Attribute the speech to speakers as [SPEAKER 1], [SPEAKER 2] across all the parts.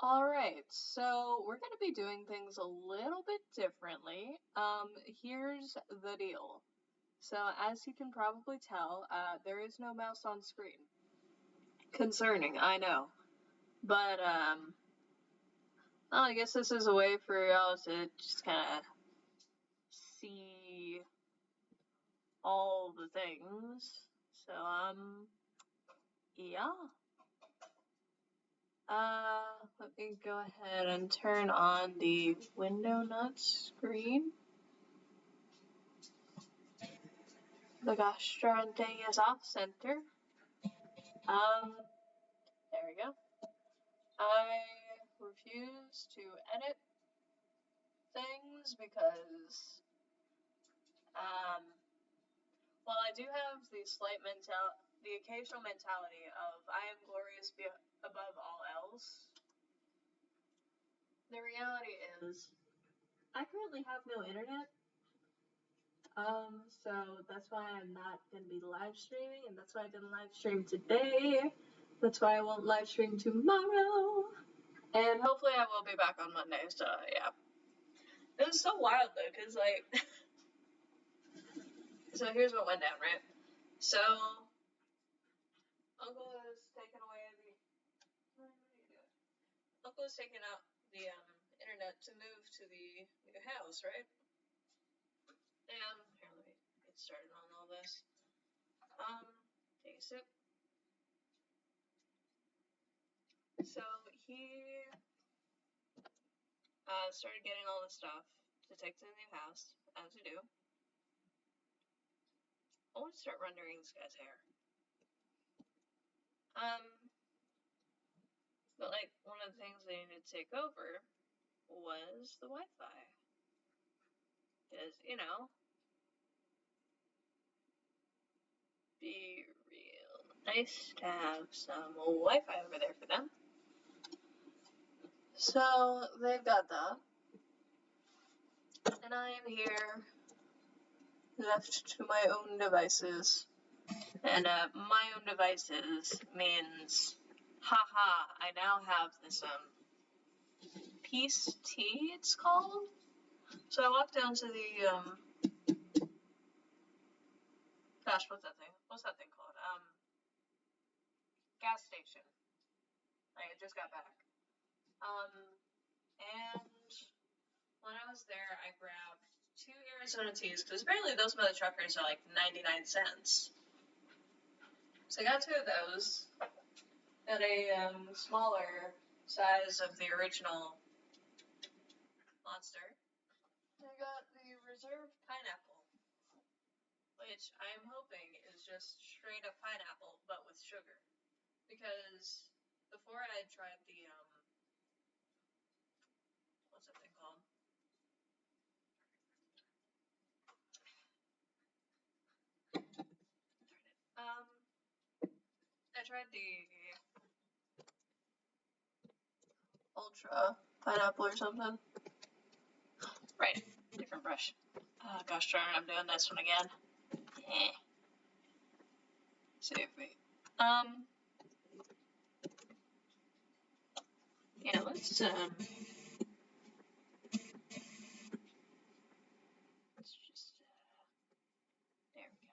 [SPEAKER 1] Alright, so we're going to be doing things a little bit differently. Here's the deal. So, as you can probably tell, there is no mouse on screen. Concerning, I know. But, well, I guess this is a way for y'all to just kind of see all the things. So, yeah. Let me go ahead and turn on the window nut screen. The gosh darn thing is off center. There we go. I refuse to edit things because, while I do have the occasional mentality of I am glorious above all else, the reality is I currently have no internet. So that's why I'm not going to be live streaming, and that's why I didn't live stream today. That's why I won't live stream tomorrow. And hopefully I will be back on Monday, so yeah. It was so wild though, cause so here's what went down, right? So, Uncle is taking away what are you doing? Uncle is taking out the, internet to move to the new house, right? And, here, let me get started on all this. Take a sip. So, he, started getting all the stuff to take to the new house, as you do. I want to start rendering this guy's hair. But, like, one of the things they needed to take over was the Wi-Fi. Because, be real nice to have some Wi-Fi over there for them. So, they've got that. And I am here, left to my own devices. And, my own devices means, haha, I now have this, Peace Tea, it's called? So I walked down to the, gosh, what's that thing? What's that thing called? Gas station. I just got back. And when I was there, I grabbed 2 Arizona teas, because apparently those mother truckers are like 99 cents. So I got 2 of those, at a, smaller size of the original monster. I got the reserve pineapple, which I am hoping is just straight up pineapple, but with sugar. Because before I had tried the, what's that thing called? I tried the ultra pineapple or something. Right, different brush. Oh, gosh darn it, I'm doing this one again. Save me. Yeah, let's just, there we go.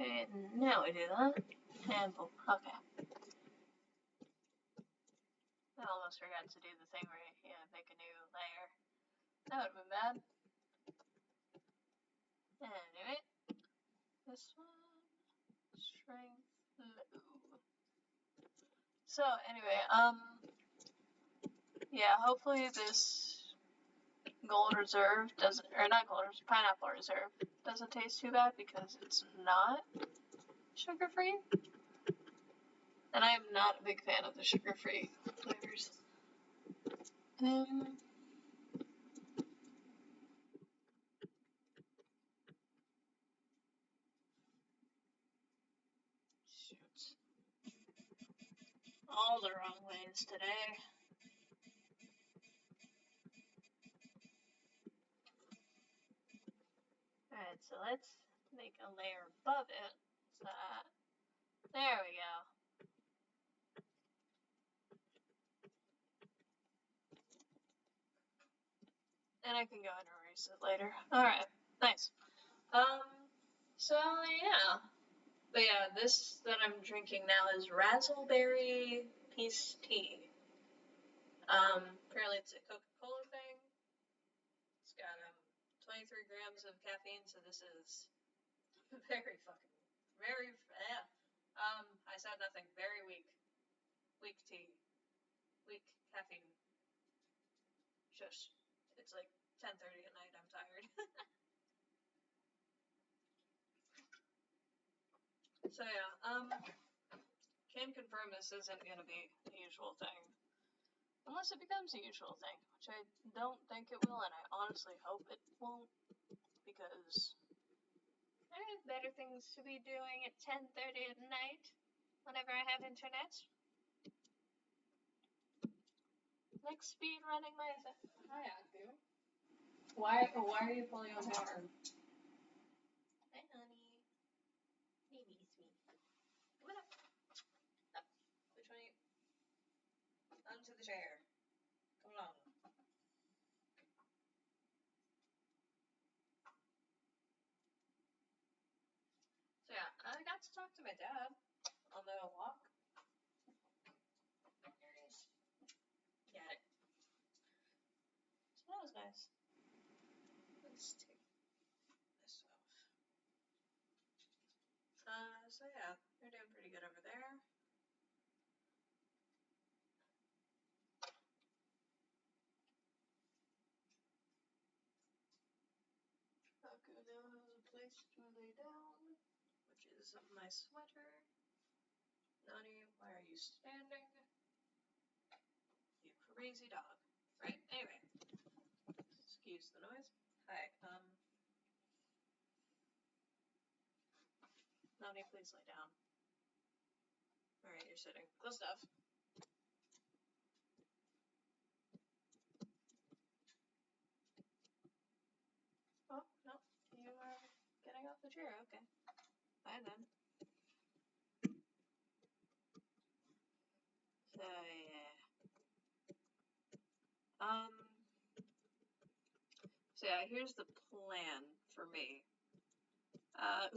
[SPEAKER 1] Okay, now we do that. And boom, okay. I almost forgot to do the thing where you make a new layer. That would have been bad. Anyway, this one, strength low. So anyway, yeah, hopefully this gold reserve doesn't, or not gold reserve, pineapple reserve doesn't taste too bad because it's not sugar-free. And I am not a big fan of the sugar-free flavors. Shoot. All the wrong ways today. Alright, so let's make a layer above it. So there we go. And I can go and erase it later. Alright, nice. So yeah. But yeah, this that I'm drinking now is raspberry peace tea. Apparently it's a Coca-Cola thing. It's got 23 grams of caffeine, so this is very yeah. I said nothing. Very weak tea, weak caffeine. Shush. It's like 10:30 at night. I'm tired. So yeah, can confirm this isn't gonna be the usual thing. Unless it becomes a usual thing, which I don't think it will, and I honestly hope it won't, because I have better things to be doing at 10:30 at night, whenever I have internet. Like speed running my... Hi, Aku. Why are you pulling on my arm? Hi, honey. Baby, sweet. Come on up. Up. Which one are you? Onto the chair. Come along. So yeah, I got to talk to my dad on the walk. There it is. Got it. So that was nice. Let's take this off. So yeah, they're doing pretty good over there. Aku now has a place to lay down, which is my sweater. Nani, why are you standing? You crazy dog. Right, anyway. Excuse the noise. Hi, Nani, please lay down. Alright, you're sitting. Close stuff. Oh, no, you are getting off the chair, okay. Bye then. So, yeah. So yeah, here's the plan for me.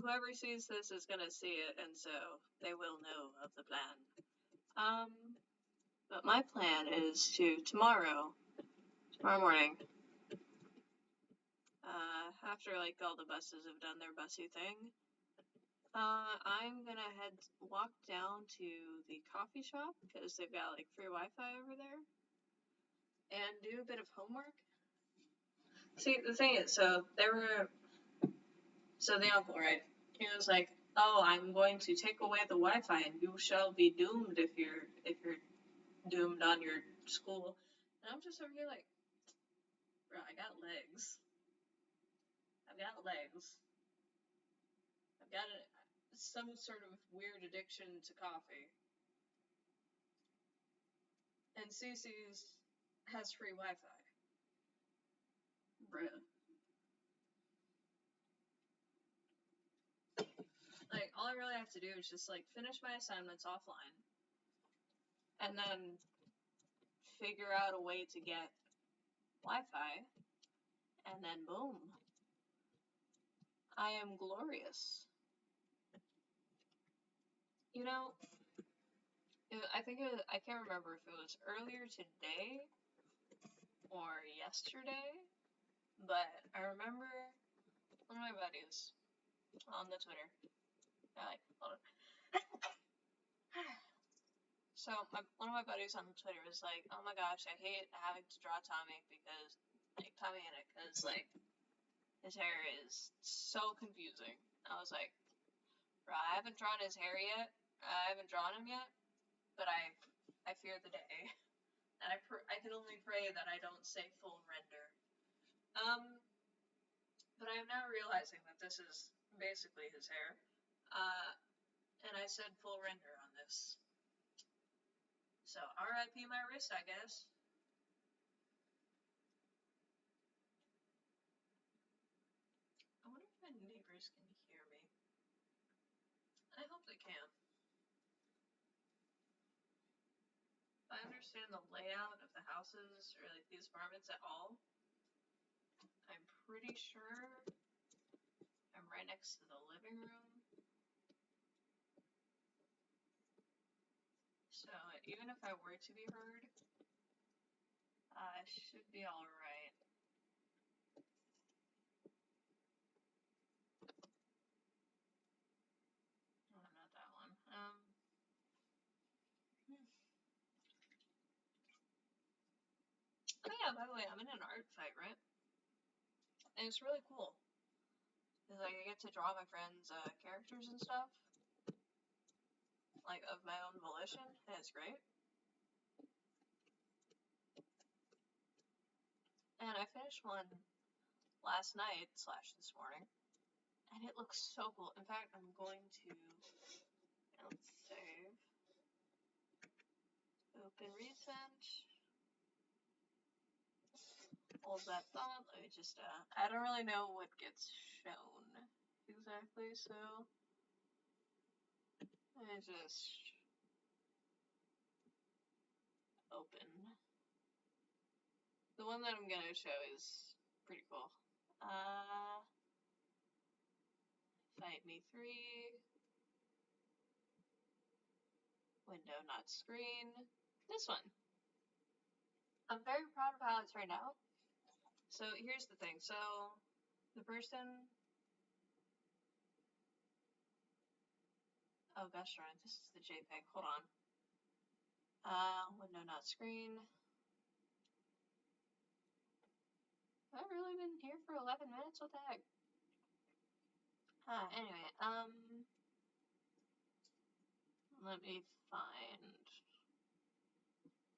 [SPEAKER 1] Whoever sees this is gonna see it, and so they will know of the plan. But my plan is to tomorrow morning, after like all the buses have done their bussy thing, I'm gonna walk down to the coffee shop, because they've got like free Wi-Fi over there, and do a bit of homework. See, the thing is, so the uncle, right, he was like, oh, I'm going to take away the Wi-Fi and you shall be doomed if you're doomed on your school. And I'm just over here like, bro, I got legs. I've got legs. I've got some sort of weird addiction to coffee. And CC's has free Wi-Fi. Bruh. Like, all I really have to do is just, like, finish my assignments offline. And then figure out a way to get Wi-Fi. And then boom. I am glorious. You know, I can't remember if it was earlier today or yesterday, but I remember one of my buddies on the Twitter. Hold on. So one of my buddies on Twitter was like, "Oh my gosh, I hate having to draw Tommy because like his hair is so confusing." I was like, "Bro, I haven't drawn his hair yet. I haven't drawn him yet, but I fear the day, and I can only pray that I don't say full render." But I am now realizing that this is basically his hair, and I said full render on this. So R.I.P. my wrist, I guess. I wonder if my neighbors can hear I understand the layout of the houses or like these apartments at all, I'm pretty sure I'm right next to the living room. So even if I were to be heard, I should be alright. Oh, not that one. Oh yeah, by the way, I'm in an art fight, right? And it's really cool. Cause like I get to draw my friends' characters and stuff, like of my own volition, and it's great. And I finished one last night / this morning, and it looks so cool. In fact, I'm going to save, open recent, hold that thought. Let me just I don't really know what gets shown exactly, so let me just open. The one that I'm gonna show is pretty cool. Fight Me 3, window not screen, this one. I'm very proud of how it turned out. So here's the thing, so the person, oh gosh darn, this is the JPEG, hold on. Window not screen. I've really been here for 11 minutes, what the heck? Anyway, let me find,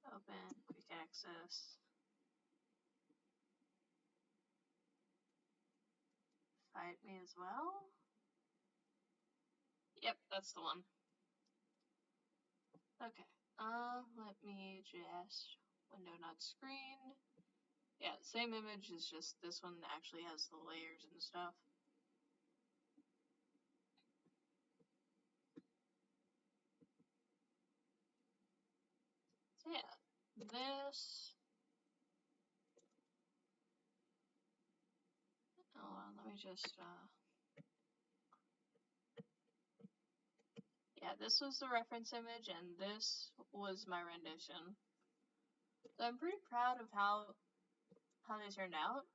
[SPEAKER 1] open, quick access, fight me as well. Yep, that's the one. Okay, let me just, window not screen. Yeah, same image, it's just this one actually has the layers and stuff. So yeah, this, hold on, let me just, yeah, this was the reference image, and this was my rendition. So I'm pretty proud of how they turned out.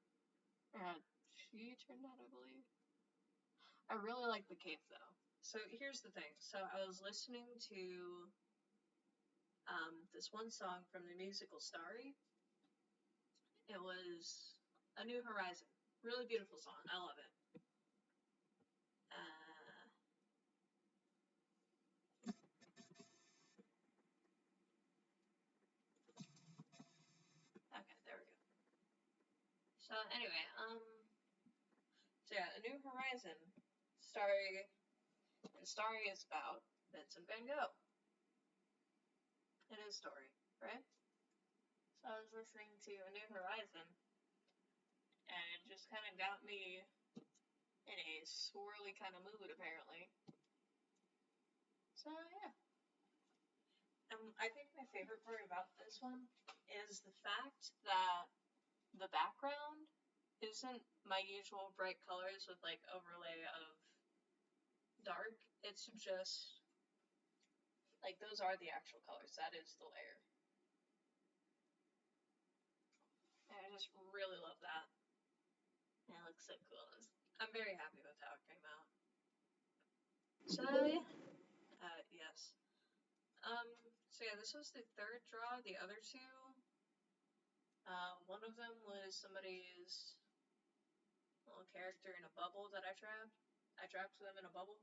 [SPEAKER 1] She turned out, I believe. I really like the cave, though. So here's the thing. So I was listening to this one song from the musical Starry. It was A New Horizon. Really beautiful song. I love it. Okay, there we go. So anyway, so yeah, A New Horizon, Starry, and Starry is about Vincent van Gogh and his story, right? So I was listening to A New Horizon, and it just kind of got me in a swirly kind of mood, apparently. So yeah. I think my favorite part about this one is the fact that the background isn't my usual bright colors with like overlay of dark. It's just like those are the actual colors. That is the layer. And I just really love that. And it looks so cool. I'm very happy with how it came out. So yeah. Yes. So yeah, this was the third draw. The other two, one of them was somebody's little character in a bubble that I trapped. I trapped them in a bubble.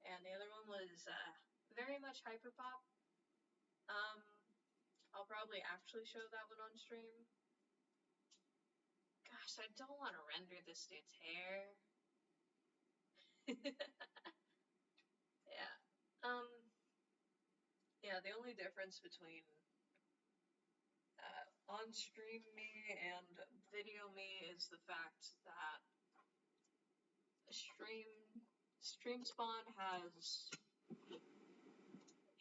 [SPEAKER 1] And the other one was very much hyperpop. I'll probably actually show that one on stream. Gosh, I don't want to render this dude's hair. Yeah. Yeah, the only difference between on-stream me and video me is the fact that stream spawn has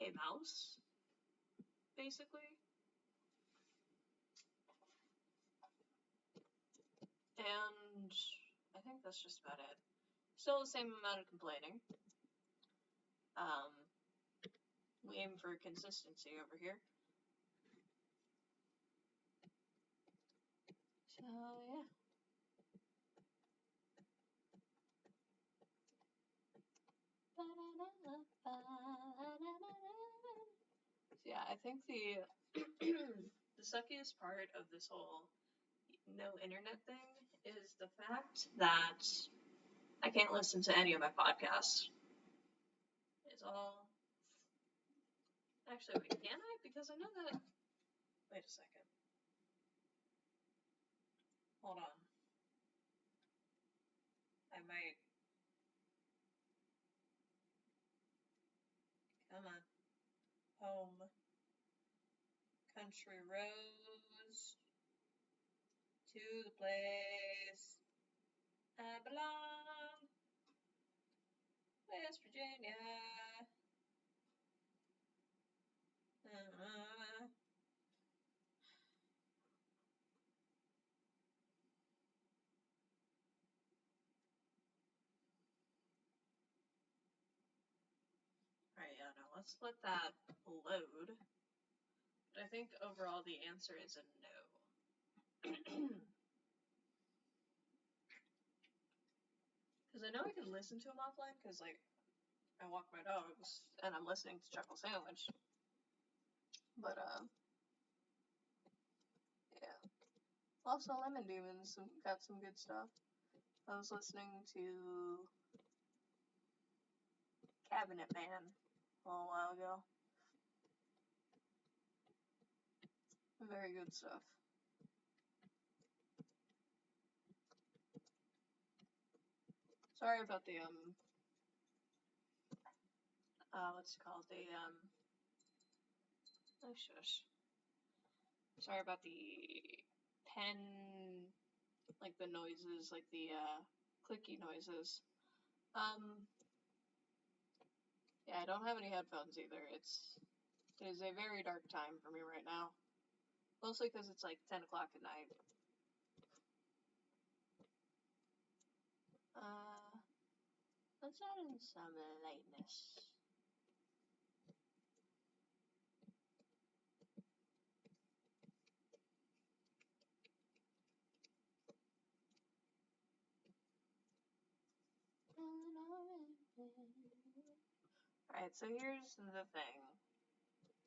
[SPEAKER 1] a mouse, basically. And I think that's just about it. Still the same amount of complaining. We aim for consistency over here. So, yeah. So, yeah, I think the the suckiest part of this whole no internet thing is the fact that I can't listen to any of my podcasts. It's all... Actually, wait, can I? Because I know that... Wait a second. Hold on. I might... Come on. Home. Country roads. To the place I belong. West Virginia. Alright, yeah, no, let's let that load. But I think overall the answer is a no. Because I know I can listen to them offline, because, like, I walk my dogs, and I'm listening to Chuckle Sandwich. But, yeah. Also, Lemon Demons got some good stuff. I was listening to Cabinet Man a little while ago. Very good stuff. Sorry about the, what's it called? Oh, shush. Sorry about the pen, like the noises, like the, clicky noises. Yeah, I don't have any headphones either. It is a very dark time for me right now. Mostly because it's like 10 o'clock at night. Let's add in some lightness. Alright, so here's the thing.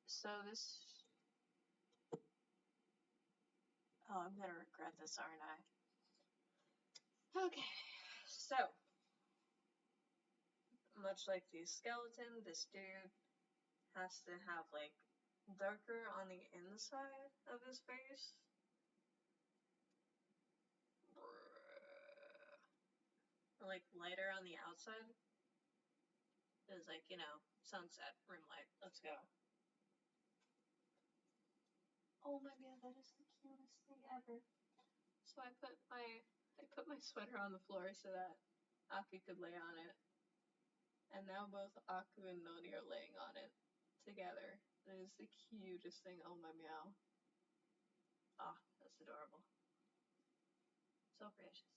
[SPEAKER 1] So this... Oh, I'm gonna regret this, aren't I? Okay, so... Much like the skeleton, this dude has to have, like, darker on the inside of his face. Like, lighter on the outside. It's like, you know, sunset, rim light. Let's go. Oh my god, that is the cutest thing ever. So I put my sweater on the floor so that Aki could lay on it. And now both Aku and Noni are laying on it together. It is the cutest thing. Oh my meow. Ah, that's adorable. So precious.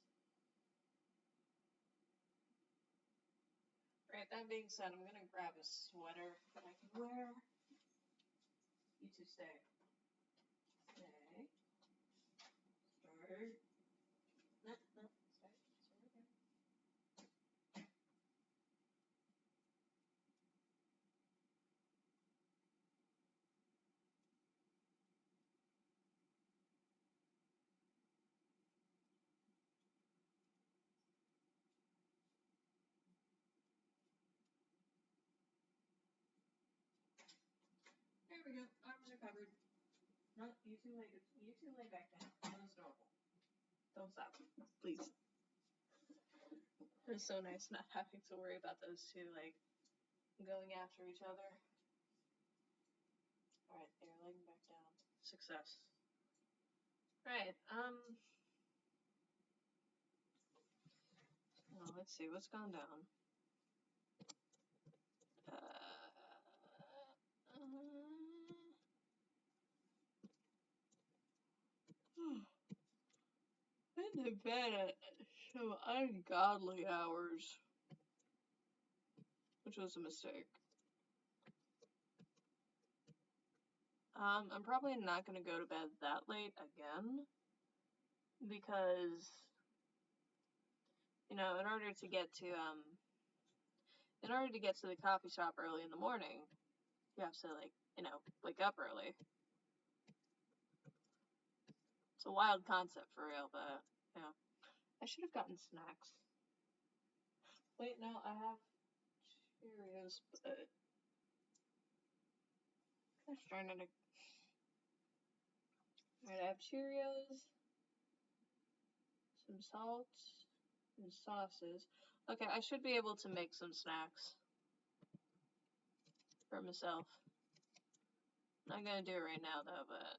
[SPEAKER 1] Right, that being said, I'm gonna grab a sweater that I can wear. You two stay. Stay. Start. No, start. Okay. There we go. Arms are covered. No, you two lay back down. That was normal. Don't stop. Please. It was so nice not having to worry about those two, like, going after each other. Alright, they're laying back down. Success. Right, well, let's see what's gone down. bed at some ungodly hours, which was a mistake. I'm probably not gonna go to bed that late again, because, in order to get to the coffee shop early in the morning, you have to, wake up early. It's a wild concept for real, but, yeah. I should have gotten snacks. Wait, no, I have Cheerios, but I'm trying to. Alright, I have Cheerios, some salt, and sauces. Okay, I should be able to make some snacks for myself. Not gonna do it right now, though, but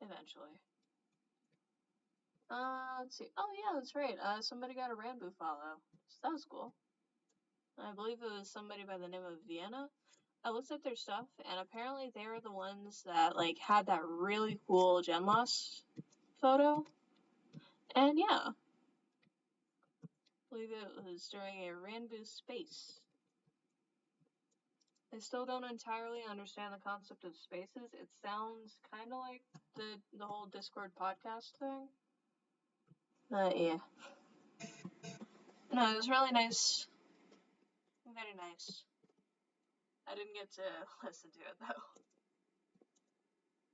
[SPEAKER 1] eventually. Let's see. Oh, yeah, that's right. Somebody got a Rambo follow. So that was cool. I believe it was somebody by the name of Vienna. I looked at their stuff, and apparently they were the ones that, had that really cool gen loss photo. And yeah, I believe it was during a Rambo space. I still don't entirely understand the concept of spaces. It sounds kind of like the whole Discord podcast thing. Yeah. No, it was really nice. Very nice. I didn't get to listen to it, though.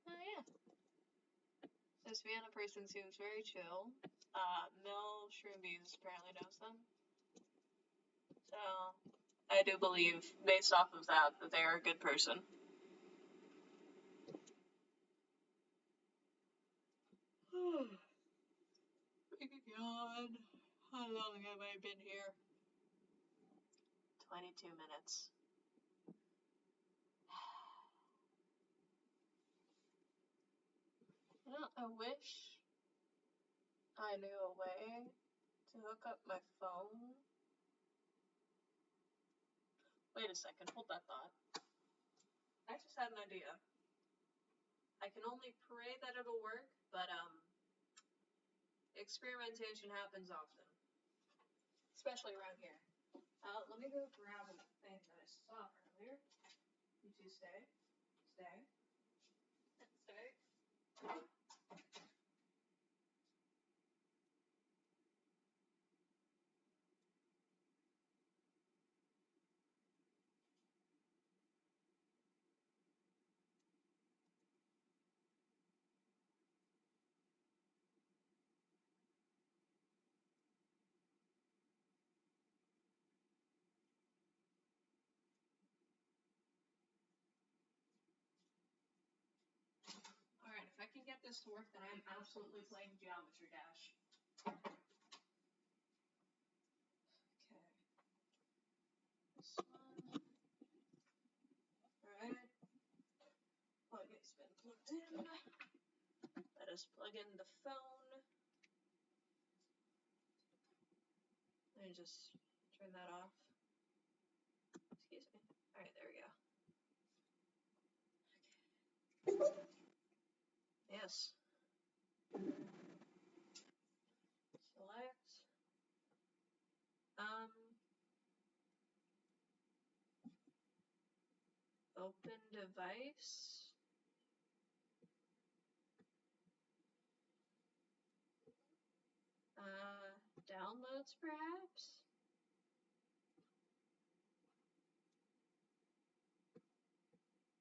[SPEAKER 1] Yeah. This Vienna person seems very chill. Mel Shroomies apparently knows them. So, I do believe, based off of that they are a good person. God, how long have I been here? 22 minutes. I wish I knew a way to hook up my phone. Wait a second, hold that thought. I just had an idea. I can only pray that it'll work, but experimentation happens often. Especially around here. Let me go grab a thing that I saw earlier. You two stay. Stay. Stay. Alright, if I can get this to work, then I'm absolutely playing Geometry Dash. Okay. This one. Alright. Plug it's been plugged in. Let us plug in the phone. Let me just turn that off. Excuse me. Alright, there we go. Yes. Select. Open device. Downloads perhaps?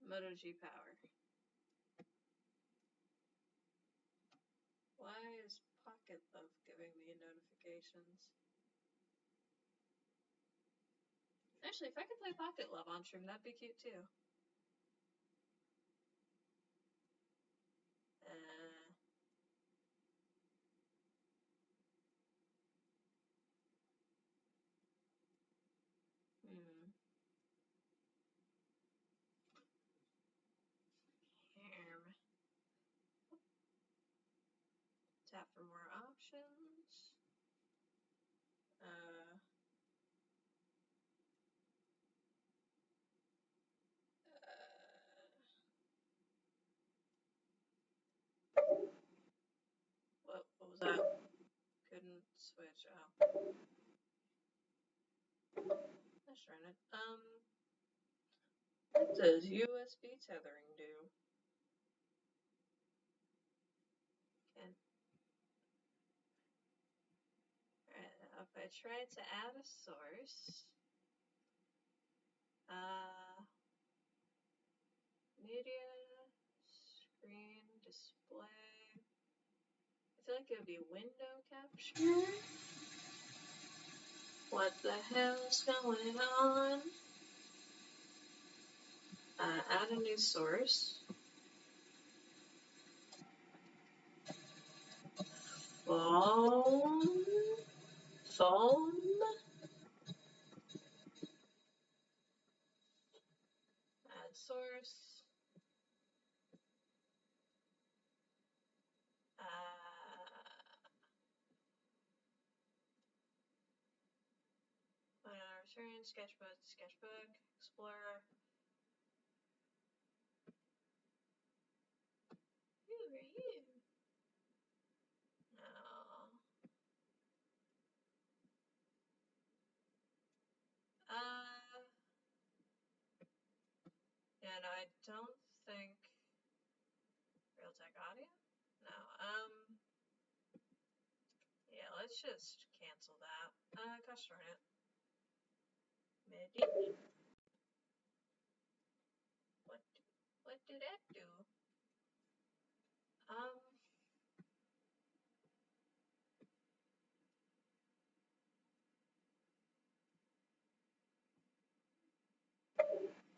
[SPEAKER 1] Moto G Power. Why is Pocket Love giving me notifications? Actually, if I could play Pocket Love on stream, that'd be cute too. Tap for more options. What was that? didn't switch. Oh. Let's run it. What does USB tethering do? Alright, if I try to add a source, media, screen, display. I feel like it would be window capture. What the hell's going on? Add a new source. Phone. Add source. Return, sketchbook, explorer. Who are you? No. Yeah, no, I don't think Realtek audio? No, yeah, let's just cancel that. Gosh darn it. MIDI. What did that do?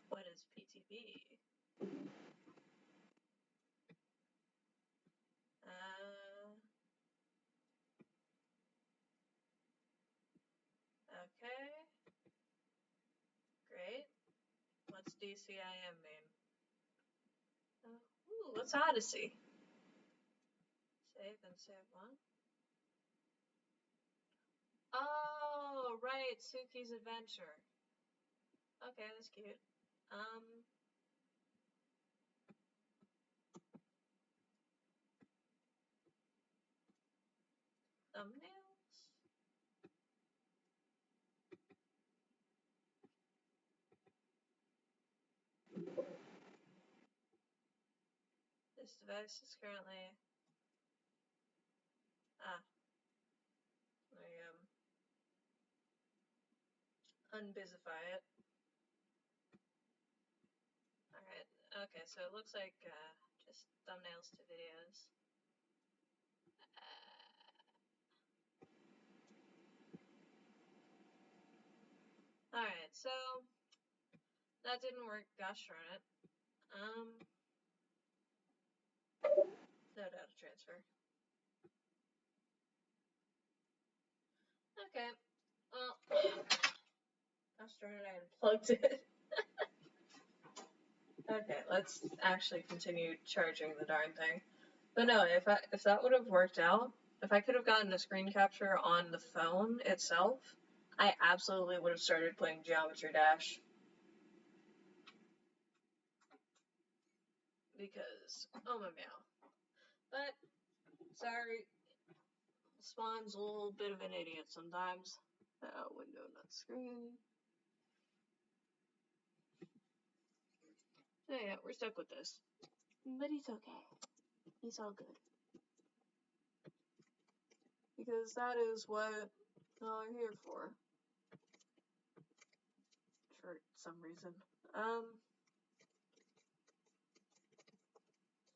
[SPEAKER 1] What is PTB? Okay. Great. What's DCIM mean? Ooh, what's Odyssey? Save and save one. Oh, right, Suki's Adventure. Okay, that's cute. Thumbnails? This device is currently... Let me, unbusify it. Alright, okay, so it looks like, just thumbnails to videos. Alright, so that didn't work, gosh darn it. No data transfer. Okay, well, gosh darn it, I unplugged it. Okay, let's actually continue charging the darn thing. But no, if that would have worked out, if I could have gotten a screen capture on the phone itself, I absolutely would have started playing Geometry Dash. Because, oh my meow. But, sorry, Spawn's a little bit of an idiot sometimes. Window, not screen. So yeah, we're stuck with this. But he's okay. He's all good. Because that is what y'all are here for. For some reason.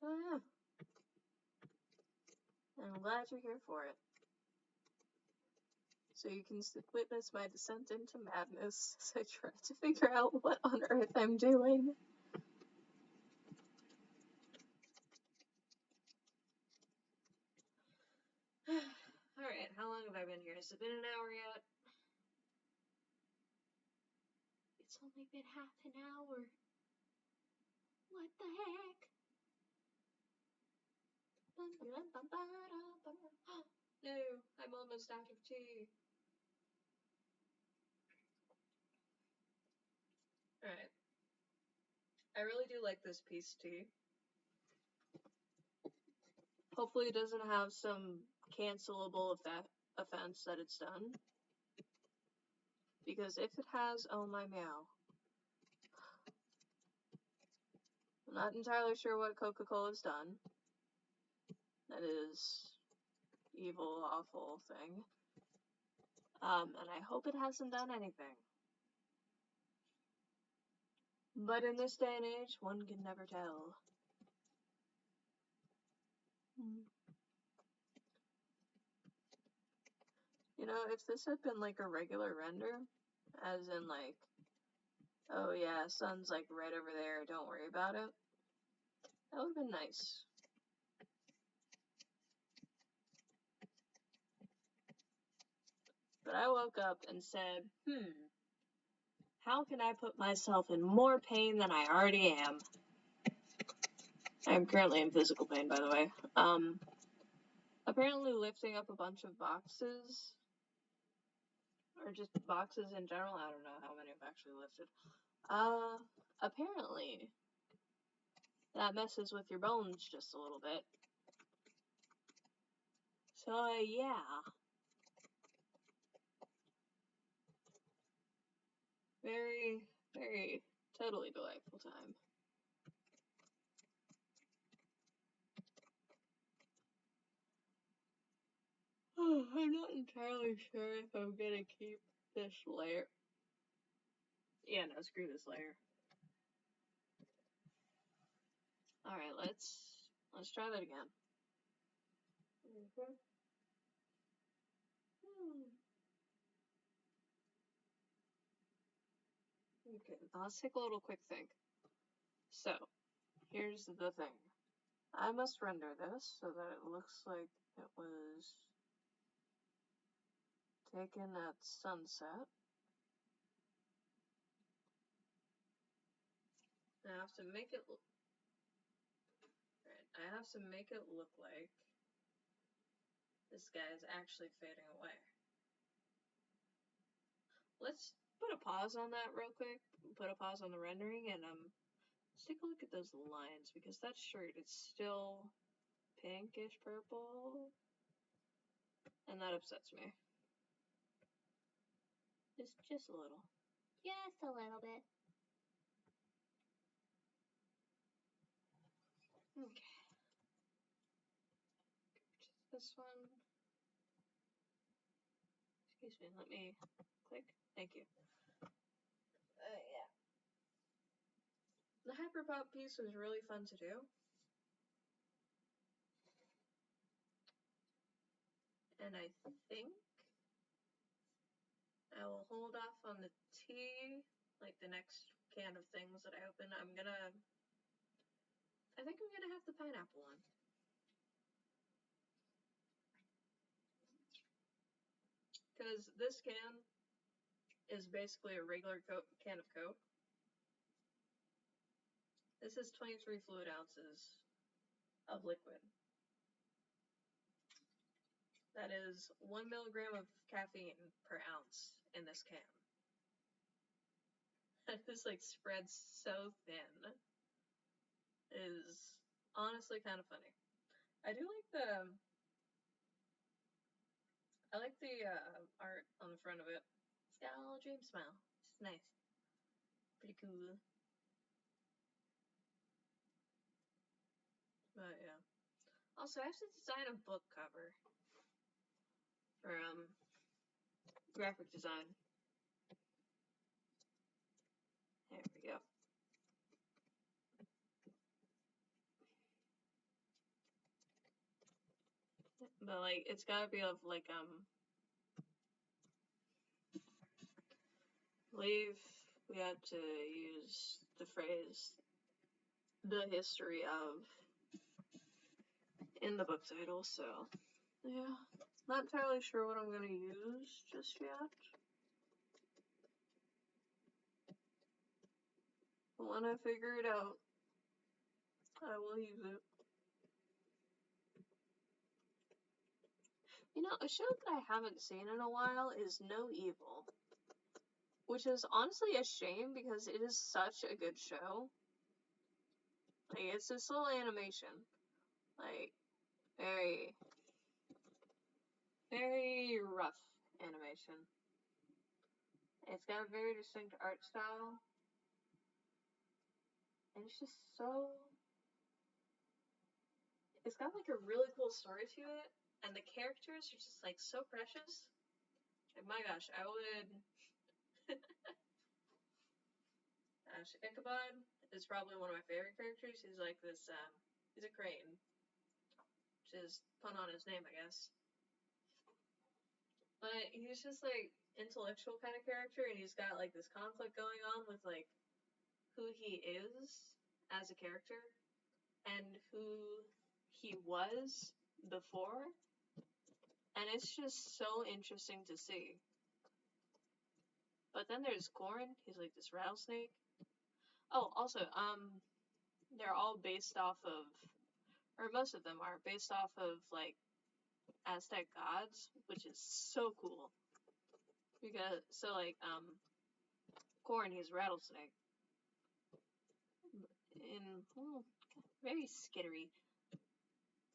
[SPEAKER 1] So yeah. I'm glad you're here for it. So you can witness my descent into madness as I try to figure out what on earth I'm doing. Alright, how long have I been here? Has it been an hour yet? It's only been half an hour. What the heck? No, I'm almost out of tea. Alright. I really do like this piece tea. Hopefully it doesn't have some cancelable effect. offense that it's done. Because if it has, oh my meow. I'm not entirely sure what Coca-Cola's done. That is evil, awful thing. And I hope it hasn't done anything. But in this day and age, one can never tell. You know, if this had been like a regular render, as in like, oh yeah, sun's like right over there, don't worry about it, that would have been nice. But I woke up and said, how can I put myself in more pain than I already am? I'm currently in physical pain, by the way. Apparently lifting up a bunch of boxes, or just boxes in general, I don't know how many I've actually lifted. Apparently that messes with your bones just a little bit. So, yeah. Very, very, totally delightful time. I'm not entirely sure if I'm gonna keep this layer. Yeah, no, screw this layer. Alright, let's try that again. Okay, let's take a little quick think. So, here's the thing. I must render this so that it looks like it was taken at sunset. I have to make it look like this guy is actually fading away. Let's put a pause on that real quick. Put a pause on the rendering, and let's take a look at those lines, because that shirt is still pinkish purple, and that upsets me. Just a little.
[SPEAKER 2] Just a little bit.
[SPEAKER 1] Okay. This one. Excuse me, let me click. Thank you. Yeah. The hyperpop piece was really fun to do. And I think I will hold off on the tea, like the next can of things that I open. I think I'm gonna have the pineapple one. Because this can is basically a regular can of Coke. This is 23 fluid ounces of liquid. That is 1 milligram of caffeine per ounce in this can. That is like spread so thin. It is honestly kind of funny. I do like the art on the front of it. It's got a little dream smile. It's nice. Pretty cool. But yeah. Also, I have to design a book cover for graphic design. There we go. But like, it's gotta be of like I believe we have to use the phrase "the history of" in the book title. So yeah, not entirely sure what I'm gonna use just yet. But when I figure it out, I will use it. You know, a show that I haven't seen in a while is No Evil, which is honestly a shame because it is such a good show. Like, it's this little animation. Like, very, very rough animation. It's got a very distinct art style, and it's just so... It's got like a really cool story to it, and the characters are just like so precious. Like, my gosh, I would... Gosh, Ichabod is probably one of my favorite characters. He's like this, he's a crane, which is pun on his name, I guess. But he's just like intellectual kind of character, and he's got like this conflict going on with like who he is as a character and who he was before, and it's just so interesting to see. But then there's Corn. He's like this rattlesnake. Oh, also, they're all based off of, or most of them are based off of like Aztec gods, which is so cool. Because Corn, he's a rattlesnake. Very skittery,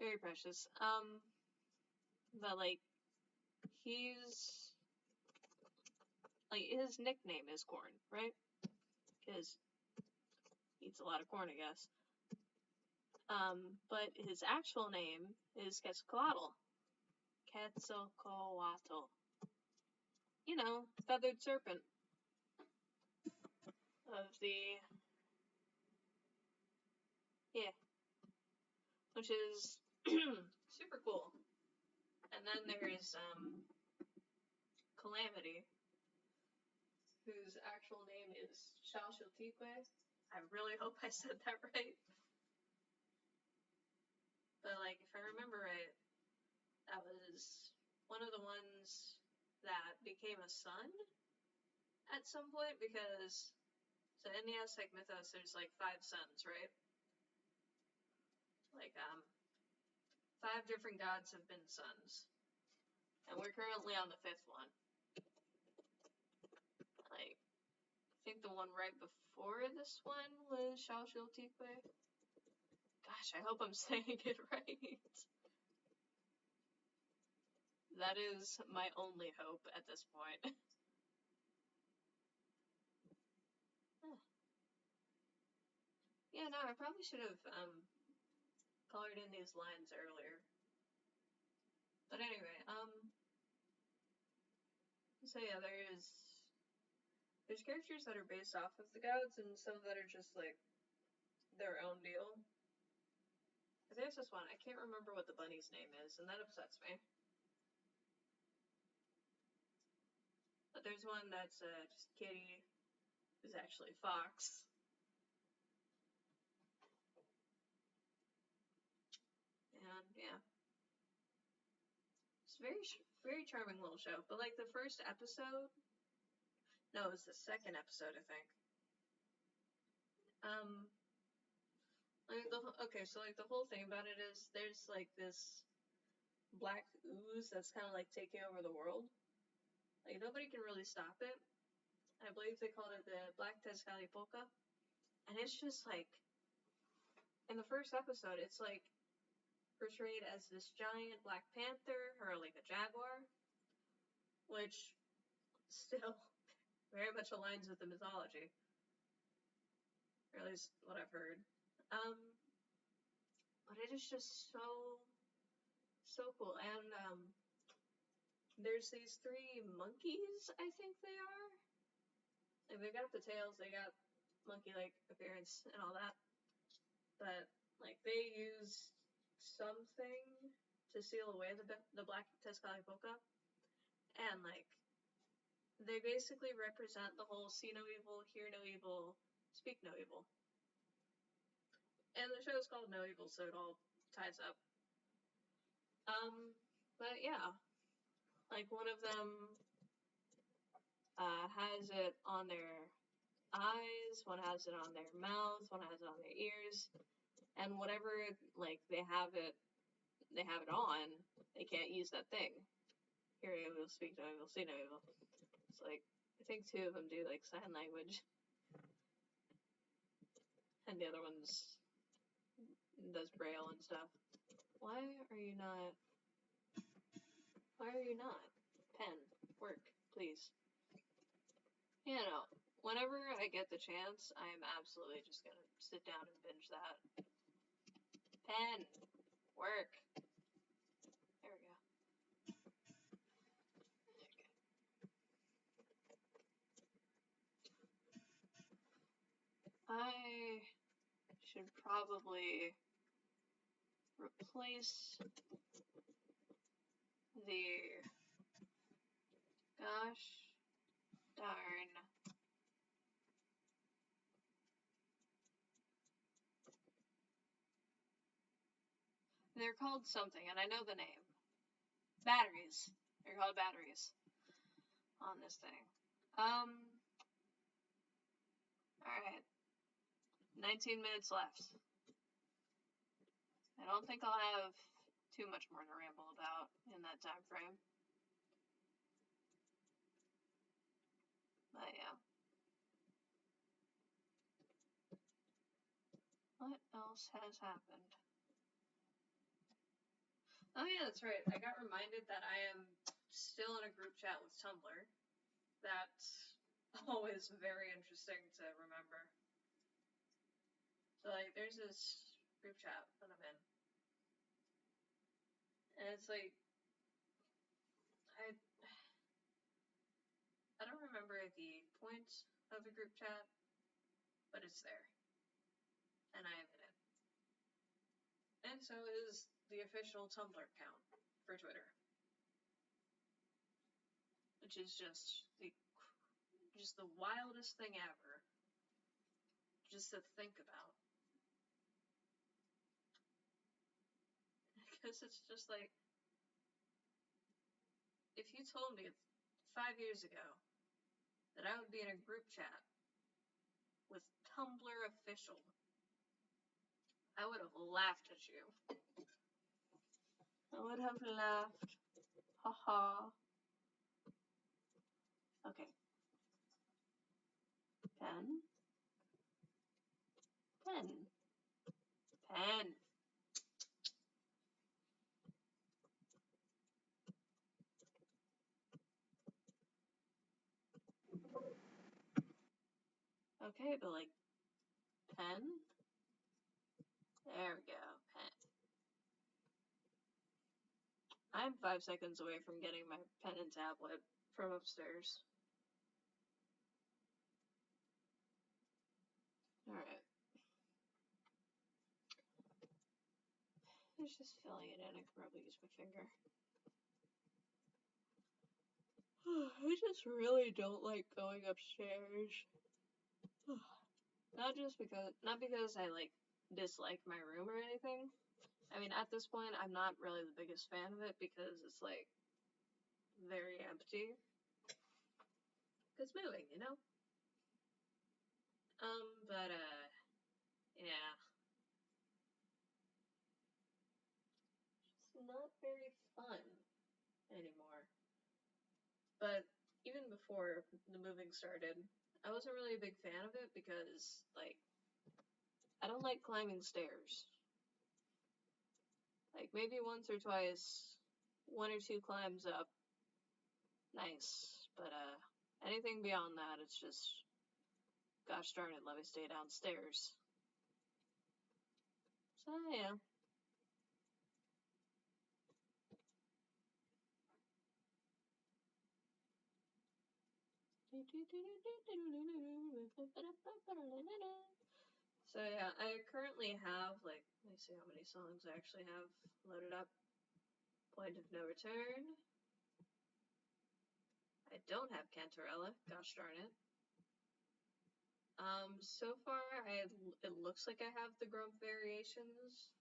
[SPEAKER 1] very precious. But like he's like his nickname is Corn, right? Because he eats a lot of corn, I guess. But his actual name is Quetzalcoatl. Quetzalcoatl. You know, feathered serpent of the... Yeah. Which is super cool. And then there's, Calamity, whose actual name is Xalchiltepue. I really hope I said that right. But, like, if I remember right, that was one of the ones that became a sun at some point, because, so in the Aztec mythos, there's, like, 5 suns, right? Like, 5 different gods have been suns. And we're currently on the 5th one. Like, I think the one right before this one was Xalchiltepue. Gosh, I hope I'm saying it right. That is my only hope at this point. Yeah, no, I probably should have colored in these lines earlier. But anyway, so yeah, there's characters that are based off of the gods, and some that are just like their own deal. There's this one, I can't remember what the bunny's name is, and that upsets me. But there's one that's just Kitty, who's actually Fox. And yeah, it's very charming little show. But like the first episode, no, it was the second episode, I think. So like the whole thing about it is there's like this black ooze that's kind of like taking over the world. Like nobody can really stop it. I believe they called it the Black Tezcatlipoca, and it's just like in the first episode, it's like portrayed as this giant Black Panther or like a jaguar, which still very much aligns with the mythology, or at least what I've heard. But it is just so cool. And there's these 3 monkeys, I think they are. Like they got the tails, they got monkey-like appearance and all that. But like they use something to seal away the Black Tezcatlipoca, and like they basically represent the whole see no evil, hear no evil, speak no evil. And the show is called No Evil, so it all ties up. But yeah, like one of them has it on their eyes, one has it on their mouth, one has it on their ears, and whatever like they have it on, they can't use that thing. Hear no evil, speak no evil, see no evil. It's like I think 2 of them do like sign language, and the other one's does braille and stuff. Why are you not? Why are you not? Pen, work, please. You know, whenever I get the chance, I am absolutely just gonna sit down and binge that. Pen, work. There we go. I should probably replace the gosh darn they're called something, and I know the name. Batteries. They're called batteries on this thing. Alright. 19 minutes left. I don't think I'll have too much more to ramble about in that time frame. But yeah. What else has happened? Oh yeah, that's right. I got reminded that I am still in a group chat with Tumblr. That's always very interesting to remember. So like, there's this group chat that I'm in. And it's like, I don't remember the points of the group chat, but it's there. And I am in it. And so is the official Tumblr account for Twitter. Which is just the wildest thing ever. Just to think about. Because it's just like, if you told me 5 years ago that I would be in a group chat with Tumblr official, I would have laughed at you. I would have laughed. Haha. Okay. Pen. Pen. Pen. Okay, but like, pen? There we go, pen. I'm 5 seconds away from getting my pen and tablet from upstairs. Alright. It's just filling it in. I could probably use my finger. I just really don't like going upstairs. Not because I like dislike my room or anything. I mean, at this point, I'm not really the biggest fan of it because it's like very empty. Cause moving, you know. But yeah, it's not very fun anymore. But even before the moving started, I wasn't really a big fan of it because like I don't like climbing stairs. Like, maybe once or twice, 1 or 2 climbs up, nice. But, anything beyond that, it's just, gosh darn it, let me stay downstairs. So, yeah. So, yeah, I currently have, like, let me see how many songs I actually have loaded up. Point of No Return. I don't have Cantarella, gosh darn it. So far, it looks like I have the Grump variations.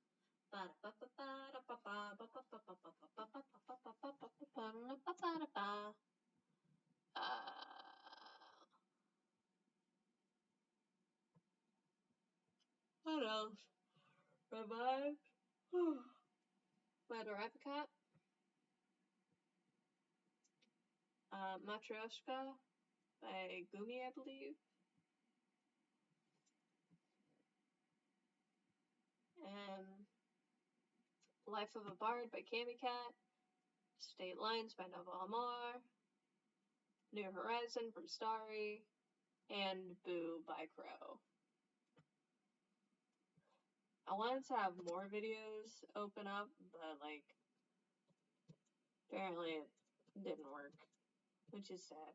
[SPEAKER 1] What else? Revive? By the Rapicat? Matryoshka by Gumi, I believe. And Life of a Bard by Kami Cat. State Lines by Nova Amor, New Horizon from Starry, and Boo by Crow. I wanted to have more videos open up, but like, apparently it didn't work, which is sad.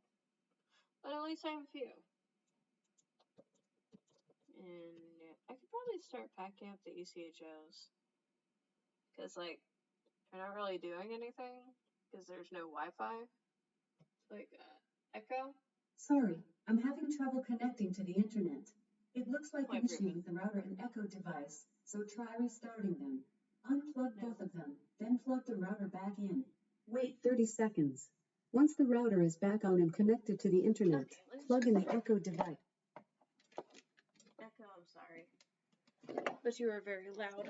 [SPEAKER 1] But at least I have a few. And yeah, I could probably start packing up the ECHOs. Because, like, they're not really doing anything, because there's no Wi-Fi. Like, Echo?
[SPEAKER 3] Sorry, I'm having trouble connecting to the internet. It looks like the machines, the router and Echo device, so try restarting them. Unplug both of them, then plug the router back in. Wait 30 seconds. Once the router is back on and connected to the internet, plug in the Echo device.
[SPEAKER 1] Echo, I'm sorry. But you were very loud.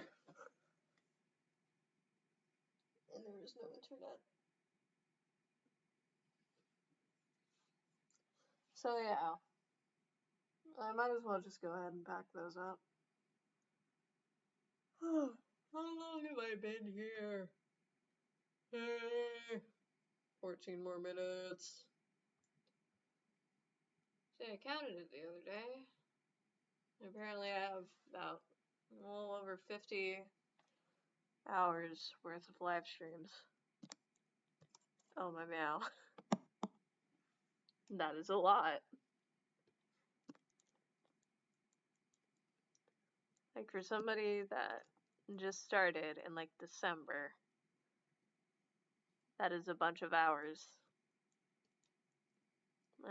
[SPEAKER 1] And there was no internet. So yeah, I might as well just go ahead and pack those up. How long have I been here? 14 more minutes. See, I counted it the other day. Apparently I have about a little over 50 hours worth of live streams. Oh my meow. That is a lot. Like, for somebody that just started in like December, that is a bunch of hours.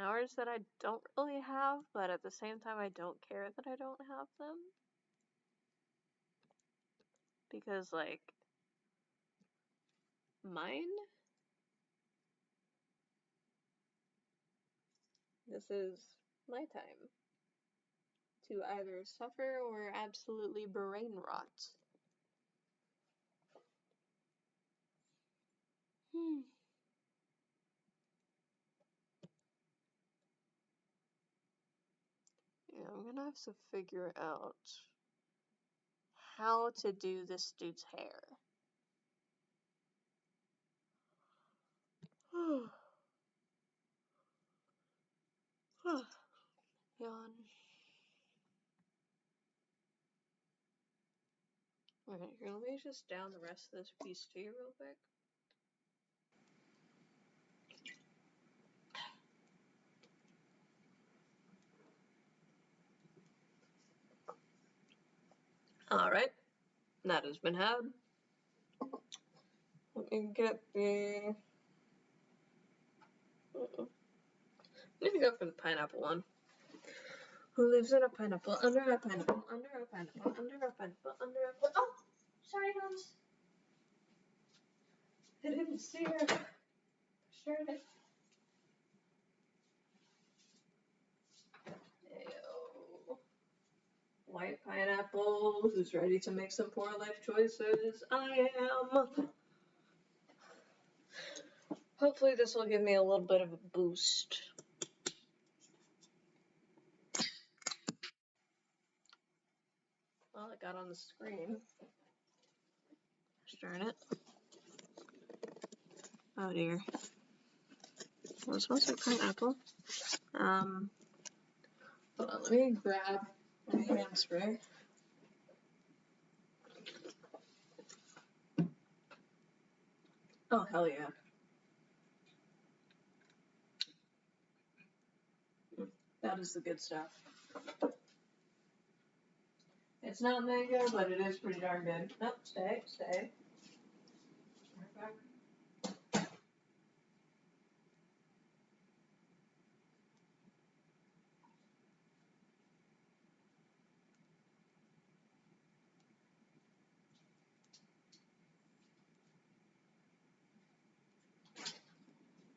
[SPEAKER 1] Hours that I don't really have, but at the same time I don't care that I don't have them. Because, like, mine? This is my time to either suffer or absolutely brain rot. Yeah, I'm gonna have to figure out how to do this dude's hair. Yawn. Alright, here, let me just down the rest of this piece tea real quick. Alright, that has been had. Let me get the... I need to go for the pineapple one. Who lives in a pineapple, under a pineapple, under a pineapple, under a pineapple, under a... Oh! Sorry, guys. I didn't see her. Sure did. Ayo. White pineapple, who's ready to make some poor life choices? I am. Hopefully this will give me a little bit of a boost. Well, it got on the screen. Darn it. Oh dear. Well, it smells like pineapple. Hold on, let me grab my hand spray. Oh, hell yeah. That is the good stuff. It's not mango, but it is pretty darn good. Nope, stay, stay. Right back.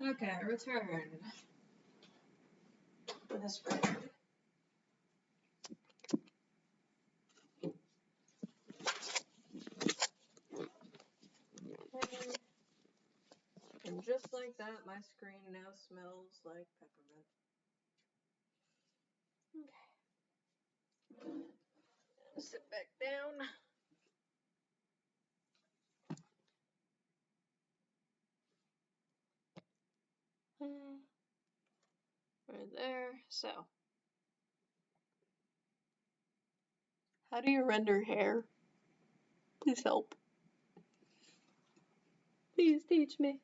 [SPEAKER 1] Okay, return. With a spray. Okay. And just like that, my screen now smells like peppermint. Okay. Sit back down. There, so. How do you render hair? Please help. Please teach me.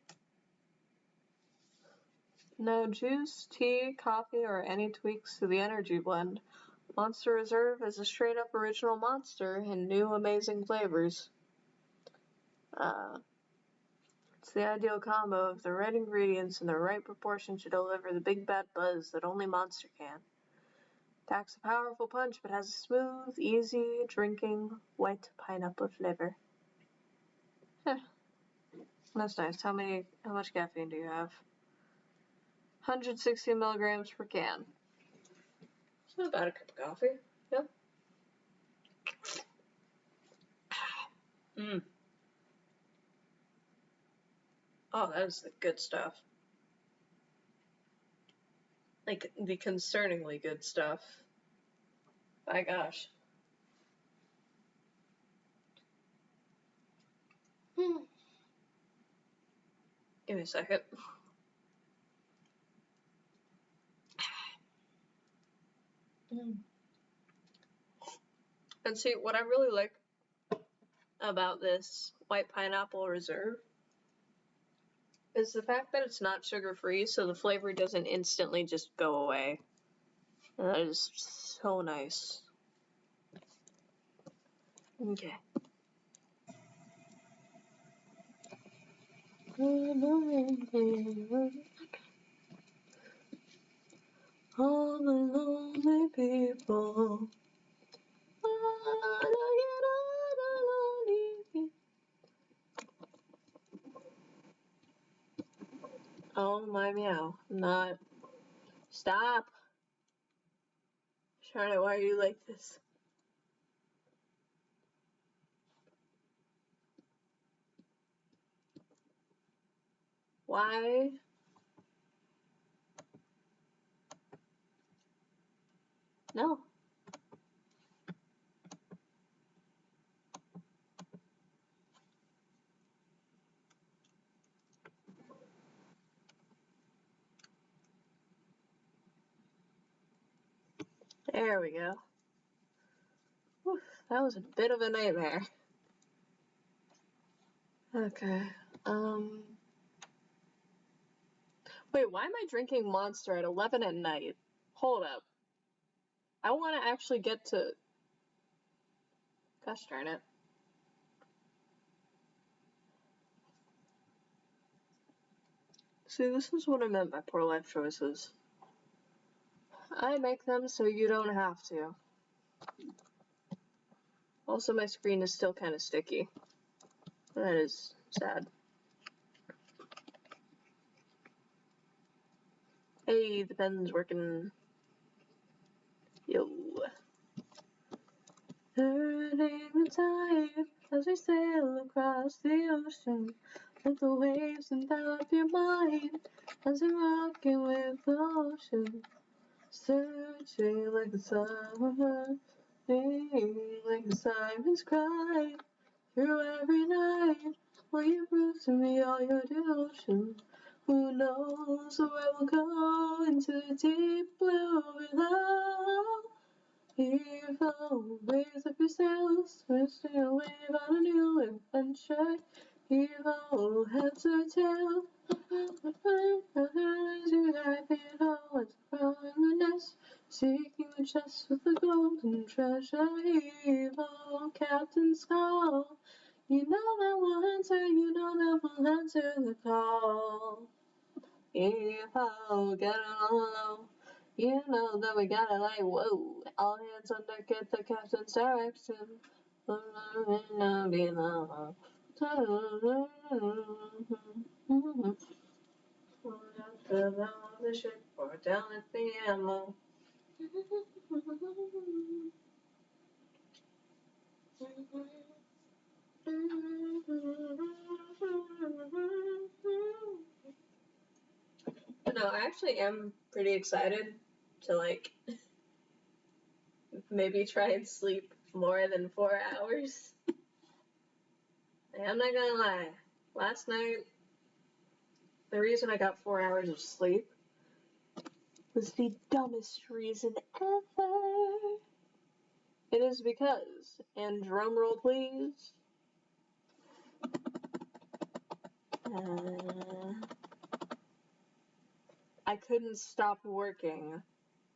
[SPEAKER 1] No juice, tea, coffee, or any tweaks to the energy blend. Monster Reserve is a straight-up original monster in new amazing flavors. It's the ideal combo of the right ingredients in the right proportion to deliver the big bad buzz that only Monster can. Packs a powerful punch but has a smooth, easy drinking white pineapple flavor. That's nice. How much caffeine do you have? 160 milligrams per can. It's not bad, a cup of coffee. Yep. Oh, that is the good stuff. Like, the concerningly good stuff. My gosh. Give me a second. And see, what I really like about this white pineapple reserve is the fact that it's not sugar-free, so the flavor doesn't instantly just go away. And that is so nice. Okay. All the lonely people. Oh my meow. Not. Stop. Charlotte, why are you like this? Why? No. There we go. Whew, that was a bit of a nightmare. Okay. Wait, why am I drinking Monster at 11 at night? Hold up. I want to actually get to... Gosh darn it. See, this is what I meant by poor life choices. I make them so you don't have to. Also, my screen is still kind of sticky. That is sad. Hey, the pen's working. Yo. Turning the tide as we sail across the ocean. Let the waves envelop your mind as we rock it with the ocean. Searching like a summer, singing like a siren's cry. Through every night, will you prove to me all your devotion? Who knows where we'll go into the deep blue below? Here fall, raise up your sails, twisting a wave on a new adventure. Here fall, heads or tail, as you dive in, always from the nest, seeking the chest with the golden treasure. Here fall, captain's call, you know that we'll answer, you know that we'll answer the call. Here fall, get on low. You know that we gotta like, whoa, all hands on deck at the captain's direction. The ship or down at the ammo. No, I actually am pretty excited to like maybe try and sleep more than 4 hours. I'm not gonna lie. Last night, the reason I got 4 hours of sleep was the dumbest reason ever. It is because, and drum roll please, I couldn't stop working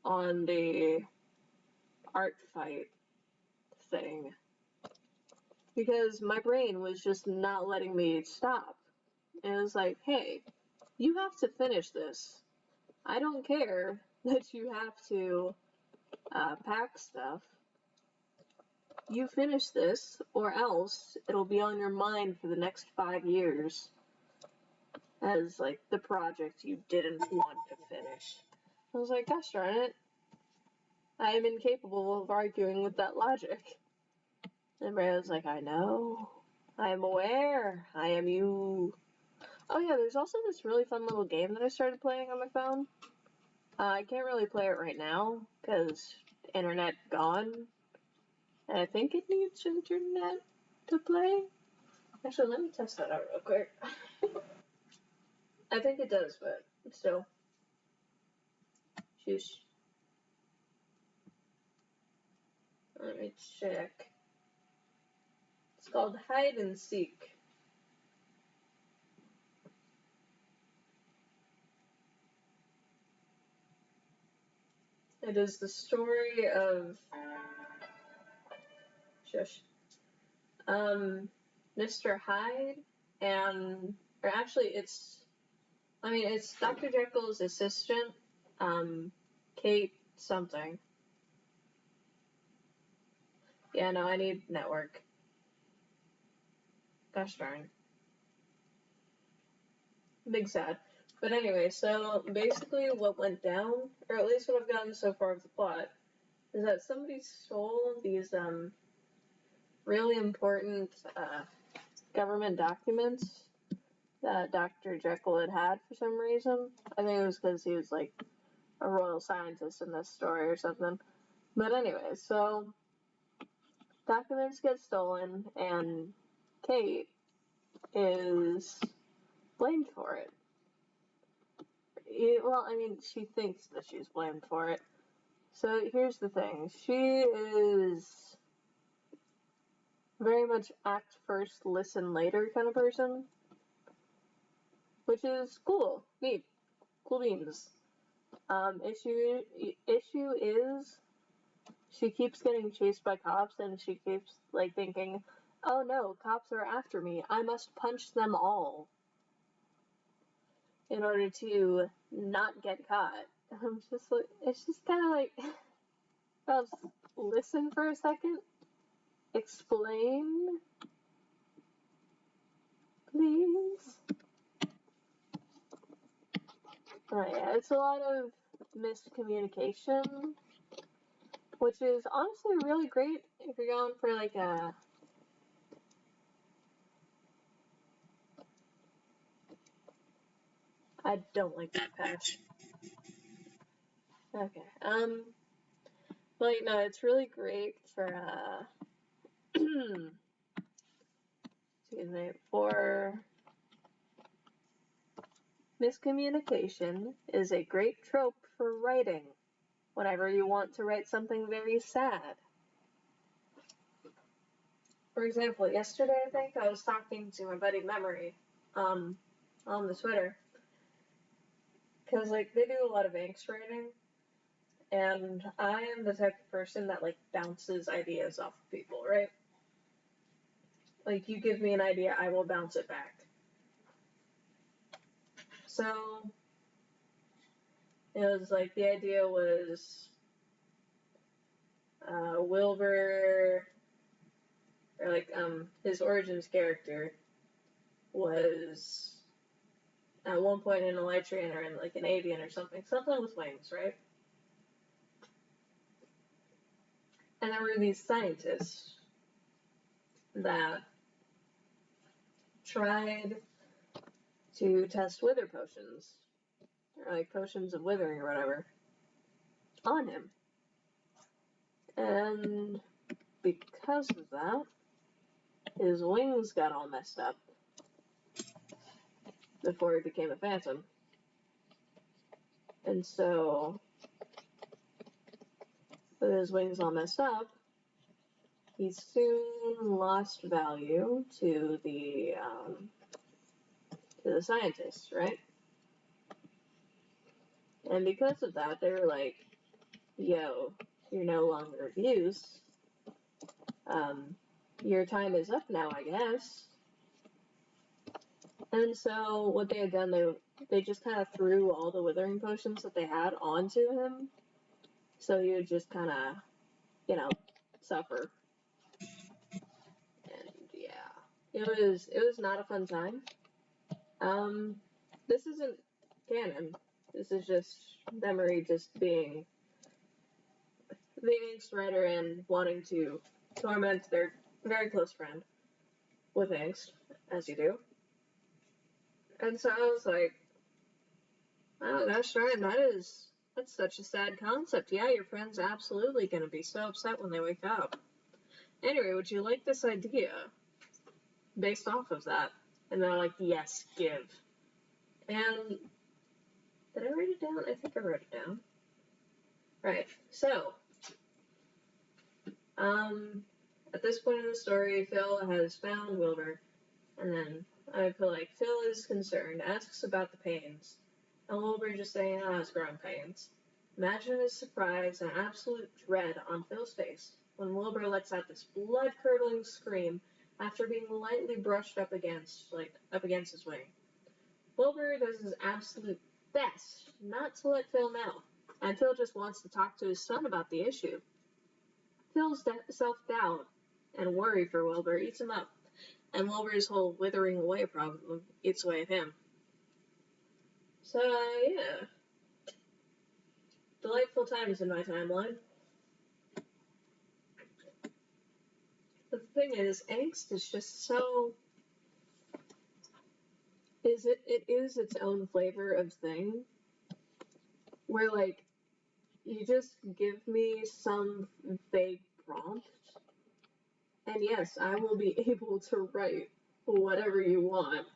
[SPEAKER 1] on the art fight thing because my brain was just not letting me stop. And it was like, hey, you have to finish this. I don't care that you have to pack stuff. You finish this, or else it'll be on your mind for the next 5 years as, like, the project you didn't want to finish. I was like, gosh darn it. I am incapable of arguing with that logic. And Ray was like, I know. I am aware. I am you. Oh yeah, there's also this really fun little game that I started playing on my phone. I can't really play it right now, because internet gone. And I think it needs internet to play. Actually, let me test that out real quick. I think it does, but still. Shush. Let me check. It's called Hide and Seek. It is the story of Mr. Hyde and, or actually it's Dr. Jekyll's assistant, Kate something. Yeah, no, I need network. Gosh darn. Big sad. But anyway, so basically what went down, or at least what I've gotten so far of the plot, is that somebody stole these, really important, government documents that Dr. Jekyll had for some reason. I think it was because he was, like, a royal scientist in this story or something. But anyway, so documents get stolen, and Kate is blamed for it. Well, I mean, she thinks that she's blamed for it. So here's the thing. She is very much act first, listen later kind of person. Which is cool. Neat. Cool beans. Issue is she keeps getting chased by cops and she keeps, like, thinking, oh no, cops are after me. I must punch them all in order to not get caught. I'm just like, it's just kind of like, well, listen for a second. Explain, please. Yeah, it's a lot of miscommunication, which is honestly really great if you're going for like a I don't like that patch. Okay. Like, no, it's really great for, excuse me, for miscommunication is a great trope for writing whenever you want to write something very sad. For example, yesterday, I think, I was talking to my buddy Memory, on the Twitter, because, like, they do a lot of angst writing, and I am the type of person that, like, bounces ideas off of people, right? Like, you give me an idea, I will bounce it back. So, it was like, the idea was, Wilbur, or like, his origins character was at one point an elytrian or in like an avian or something with wings, right? And there were these scientists that tried to test wither potions, or like potions of withering or whatever, on him. And because of that, his wings got all messed up before he became a phantom. And so with his wings all messed up, he soon lost value to the scientists, right? And because of that, they were like, "Yo, you're no longer of use. Your time is up now, I guess." And so what they had done, they just kind of threw all the withering potions that they had onto him, so he would just kind of, suffer. And yeah, it was not a fun time. This isn't canon. This is just Memory just being the angst writer and wanting to torment their very close friend with angst, as you do. And so I was like, oh gosh darn, that's such a sad concept. Yeah, your friend's absolutely gonna be so upset when they wake up. Anyway, would you like this idea based off of that? And they're like, yes, give. And did I write it down? I think I wrote it down. Right. So, at this point in the story, Phil has found Wilbur, and then I feel like Phil is concerned, asks about the pains, and Wilbur just saying, it's growing pains. Imagine his surprise and absolute dread on Phil's face when Wilbur lets out this blood-curdling scream after being lightly brushed up against his wing. Wilbur does his absolute best not to let Phil know, and Phil just wants to talk to his son about the issue. Phil's self-doubt and worry for Wilbur eats him up, and Wilbur's whole withering away problem eats away at him. So, yeah. Delightful times in my timeline. But the thing is, angst is just so... It is its own flavor of thing, where, like, you just give me some vague prompt, and yes, I will be able to write whatever you want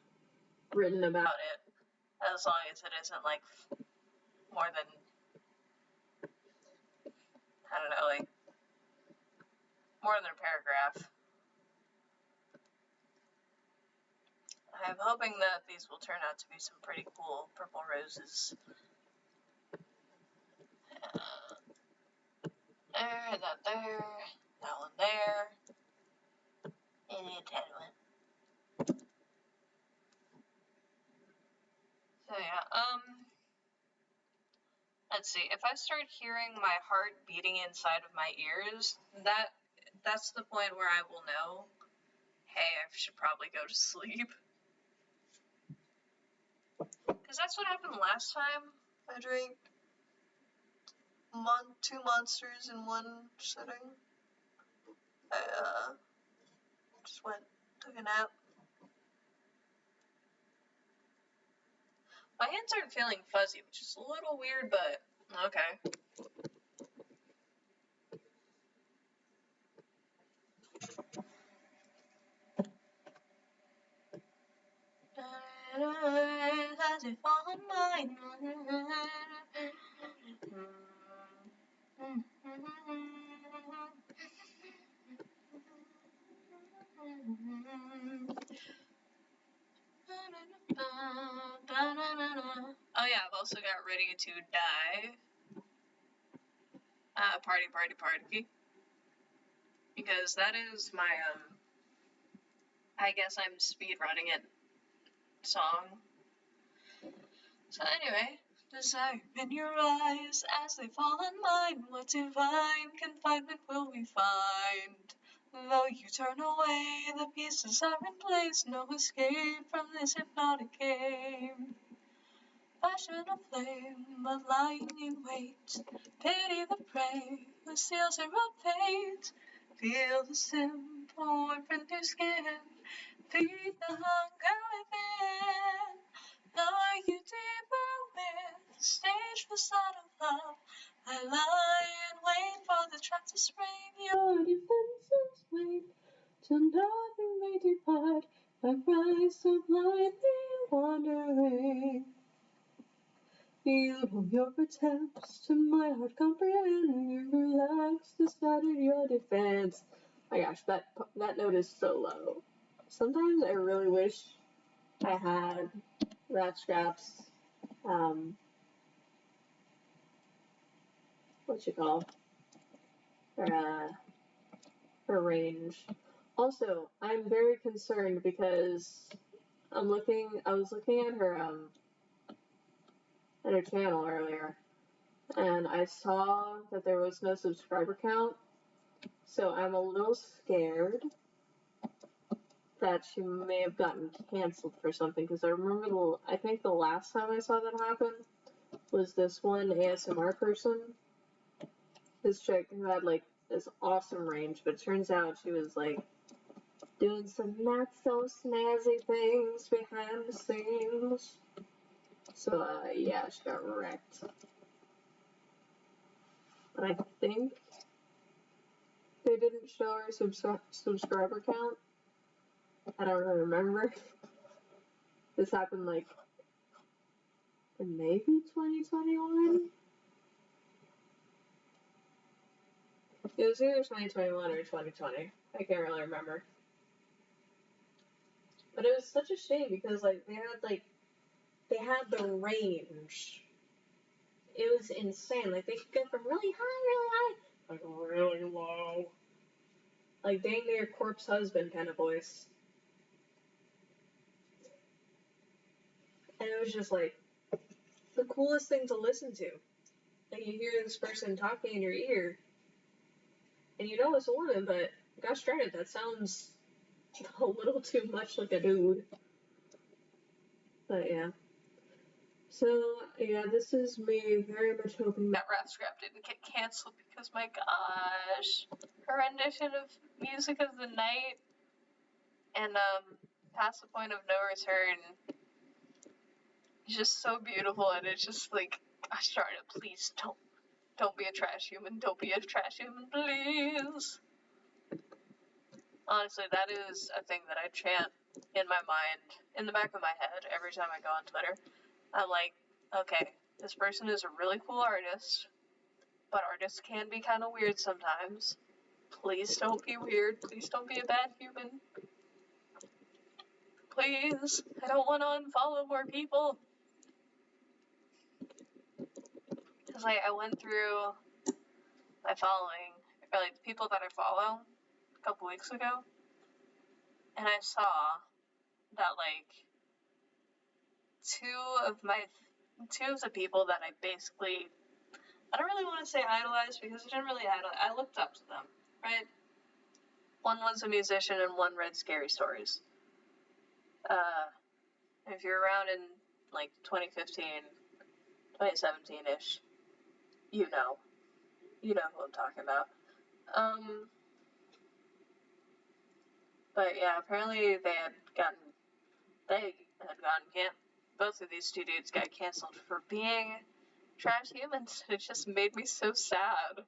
[SPEAKER 1] written about it, as long as it isn't, like, more than, I don't know, like, more than a paragraph. I'm hoping that these will turn out to be some pretty cool purple roses. There, that one there, and the tiny one. So yeah, let's see. If I start hearing my heart beating inside of my ears, that's the point where I will know, hey, I should probably go to sleep. Because that's what happened last time I drank 2 monsters in one sitting. I just took a nap. My hands aren't feeling fuzzy, which is a little weird, but okay. Has it fallen mine? Oh yeah, I've also got Ready to Die. Party, party, party. Because that is my, I guess I'm speedrunning it song. So anyway, desire in your eyes as they fall on mine. What divine confinement will we find? Though you turn away, the pieces are in place. No escape from this hypnotic game. Passion of flame of lying in wait. Pity the prey who seals her own fate. Feel the sin pour from your skin. Feed the hunger within. Are you deeper with stage facade of love? I lie and wait for the track to spring. Your defenses wait till nothing may depart. I rise so blindly wandering. You know your attempts to my heart comprehend. Your likes to start in your defense. My gosh, that note is so low. Sometimes I really wish I had Rat Scrap's, what you call, her, her range. Also, I'm very concerned because I was looking at her channel earlier, and I saw that there was no subscriber count, so I'm a little scared that she may have gotten canceled for something, because I think the last time I saw that happen was this one ASMR person, this chick who had like this awesome range, but it turns out she was like doing some not so snazzy things behind the scenes. So yeah, she got wrecked. But I think they didn't show her subscriber count. I don't really remember. This happened like in maybe 2021? It was either 2021 or 2020. I can't really remember. But it was such a shame because like they had the range. It was insane. Like they could go from really high, like really low. Like dang near corpse husband kind of voice. And it was just like the coolest thing to listen to. Like you hear this person talking in your ear, and you know it's a woman, but gosh darn it, that sounds a little too much like a dude. But yeah. So yeah, this is me very much hoping that Rat Scrap didn't get canceled because my gosh, her rendition of Music of the Night and Past the Point of No Return is just so beautiful, and it's just like, gosh darn it, please don't be a trash human, don't be a trash human, please. Honestly, that is a thing that I chant in my mind, in the back of my head, every time I go on Twitter. I'm like, okay, this person is a really cool artist, but artists can be kind of weird sometimes. Please don't be weird. Please don't be a bad human. Please, I don't want to unfollow more people. Because I went through my following, or like the people that I follow a couple weeks ago, and I saw that like two of the people that I don't really want to say idolized, because I didn't really idolize, I looked up to them, right? One was a musician and one read scary stories. If you're around in like 2015, 2017-ish, you know who I'm talking about. But yeah, apparently both of these two dudes got canceled for being trash humans. It just made me so sad.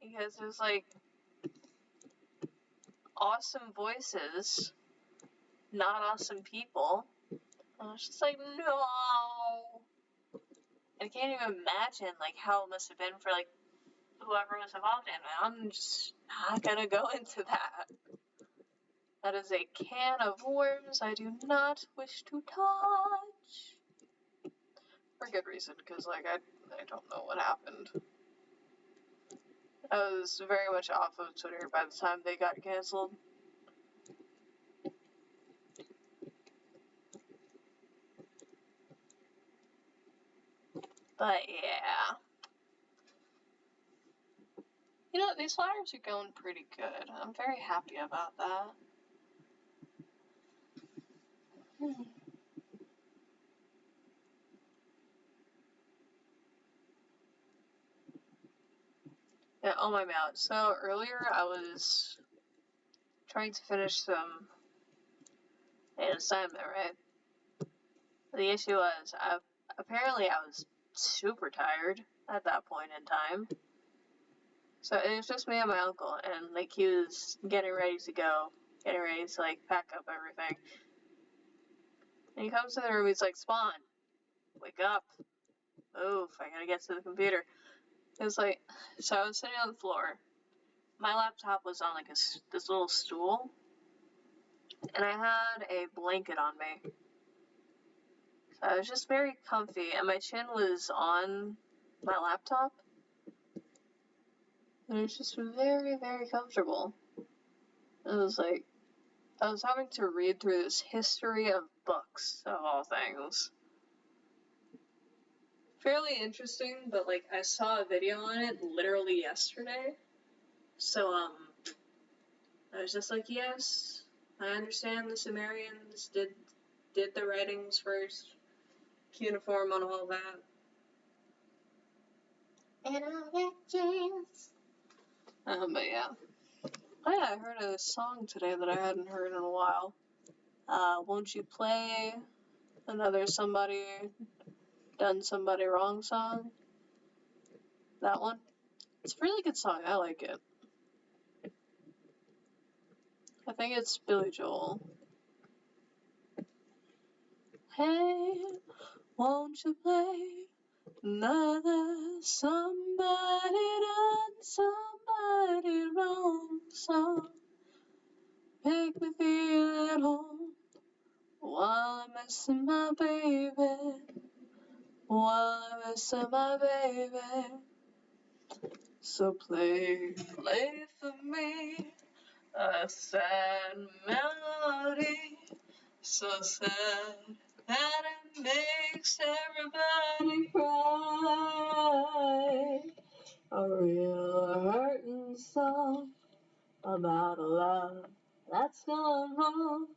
[SPEAKER 1] Because it was like awesome voices, not awesome people. And I was just like, no. I can't even imagine like how it must have been for like whoever was involved in it. I'm just not gonna go into that. That is a can of worms I do not wish to touch. For good reason, because like I don't know what happened. I was very much off of Twitter by the time they got canceled. But yeah. You know, these flowers are going pretty good. I'm very happy about that. Yeah, oh my god. So earlier I was trying to finish an assignment, right? The issue was, apparently I was super tired at that point in time. So it was just me and my uncle, and like he was getting ready to like pack up everything. And he comes to the room, he's like, Spawn, wake up, move, I gotta get to the computer. It was like, so I was sitting on the floor. My laptop was on like this little stool, and I had a blanket on me. So I was just very comfy, and my chin was on my laptop. And it was just very, very comfortable. It was like, I was having to read through this history of books, of all things. Fairly interesting, but like, I saw a video on it literally yesterday. So, I was just like, yes, I understand the Sumerians did the writings first, cuneiform and all that.
[SPEAKER 2] And all that jazz.
[SPEAKER 1] But yeah. Oh yeah, I heard a song today that I hadn't heard in a while. Won't You Play Another Somebody Done Somebody Wrong song? That one. It's a really good song. I like it. I think it's Billy Joel. Hey, won't you play another somebody done somebody wrong song? Make me feel at home while I'm missing my baby. While I'm missing my baby. So play for me a sad melody. So sad that it makes everybody cry. A real hurting song about a love that's gone wrong.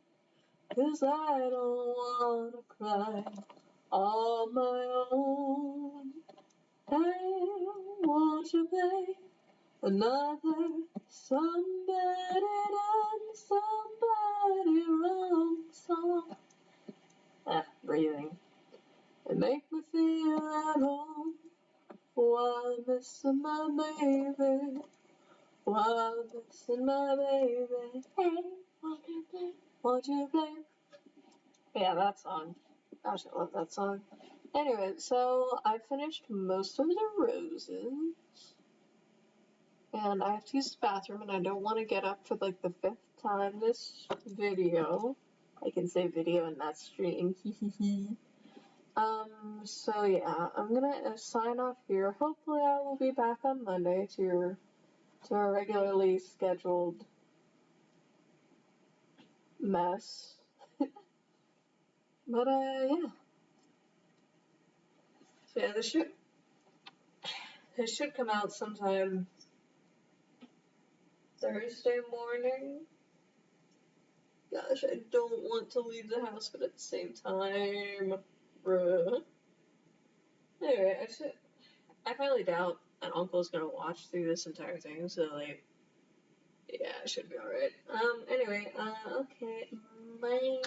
[SPEAKER 1] 'Cause I don't wanna cry on my own. Hey, won't you play another somebody done somebody wrong song? Breathing. And make me feel at home while I'm missing my baby. While I'm missing my baby. Hey, won't you play? Won't you play? Yeah, that song. Gosh, I love that song. Anyway, so I finished most of the roses. And I have to use the bathroom, and I don't want to get up for like the 5th time this video. I can say video and not stream. So yeah, I'm gonna sign off here. Hopefully I will be back on Monday to our regularly scheduled mess. But yeah. So yeah, this should come out sometime Thursday morning. Gosh, I don't want to leave the house, but at the same time, bruh. Anyway, I highly doubt an uncle's gonna watch through this entire thing, so like, yeah, it should be alright. Anyway, okay, bye.